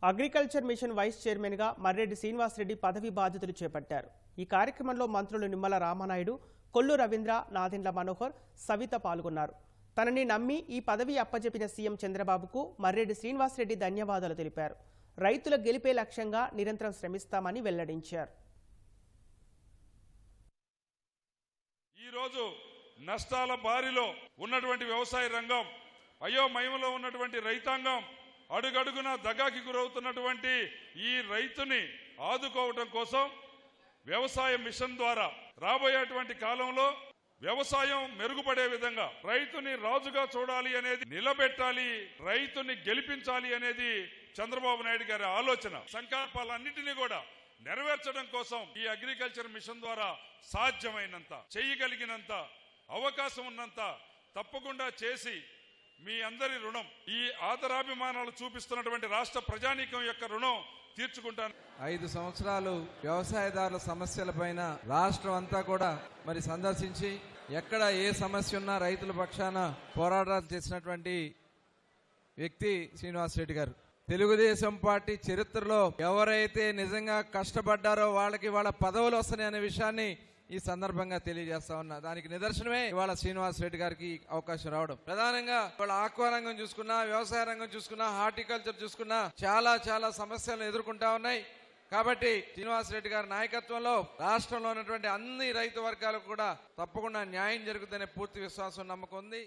Agriculture machine vice చైర్మన్గా మర్రెడ్డి శ్రీనివాసరెడ్డి పదవి బాధ్యతలు చేపట్టారు. ఈ కార్యక్రమంలో మంత్రులు నిమ్మల రామనాయుడు, కొల్లు రవీంద్ర, నాదెండ్ల మనోహర్, సవిత పాల్గొన్నారు. తనని నమ్మి ఈ పదవి అప్పజెపిన సీఎం చంద్రబాబుకు మర్రెడ్డి శ్రీనివాసరెడ్డి ధన్యవాదాలు తెలిపారు. రైతుల గెలిపే లక్ష్యంగా నిరంతరం శ్రమిస్తామని వెల్లడించారు. ఈరోజు నష్టాల బారిలో ఉన్నటువంటి వ్యవసాయ రంగం, అయోమయంలో ఉన్నటువంటి రైతాంగం, అడుగడుగున దగాకి గురవుతున్నటువంటి ఈ రైతుని ఆదుకోవటం కోసం వ్యవసాయ మిషన్ ద్వారా రాబోయేటువంటి కాలంలో వ్యవసాయం మెరుగుపడే విధంగా రైతుని రాజుగా చూడాలి అనేది, నిలబెట్టాలి, రైతుని గెలిపించాలి అనేది చంద్రబాబు నాయుడు గారి ఆలోచన. సంకల్పాలన్నింటినీ కూడా నెరవేర్చడం కోసం ఈ అగ్రికల్చర్ మిషన్ ద్వారా సాధ్యమైనంత, చేయగలిగినంత, అవకాశం ఉన్నంత తప్పకుండా చేసి మీ అందరి రుణం, ఈ ఆదరాభిమానాలు చూపిస్తున్నటువంటి రాష్ట్ర ప్రజానీకం యొక్క రుణం తీర్చుకుంటాను. 5 సంవత్సరాలు వ్యవసాయదారుల సమస్యలపైన రాష్ట్రం అంతా కూడా సందర్శించి ఎక్కడ ఏ సమస్య ఉన్నా రైతుల పక్షాన పోరాటాలు చేసినటువంటి వ్యక్తి శ్రీనివాసరెడ్డి గారు. తెలుగుదేశం పార్టీ చరిత్రలో ఎవరైతే నిజంగా కష్టపడ్డారో వాళ్ళకి వాళ్ళ పదవులు వస్తున్నాయి అనే విషయాన్ని ఈ సందర్భంగా తెలియజేస్తా ఉన్నా. దానికి నిదర్శనమే ఇవాళ శ్రీనివాసరెడ్డి గారికి అవకాశం రావడం. ప్రధానంగా వాళ్ళ ఆక్వా రంగం చూసుకున్నా, వ్యవసాయ రంగం చూసుకున్నా, హార్టికల్చర్ చూసుకున్నా చాలా సమస్యలను ఎదుర్కొంటా ఉన్నాయి. కాబట్టి శ్రీనివాసరెడ్డి గారి నాయకత్వంలో రాష్ట్రంలో ఉన్నటువంటి అన్ని రైతు వర్గాలకు కూడా తప్పకుండా న్యాయం జరుగుతుందనే పూర్తి విశ్వాసం, నమ్మకం ఉంది.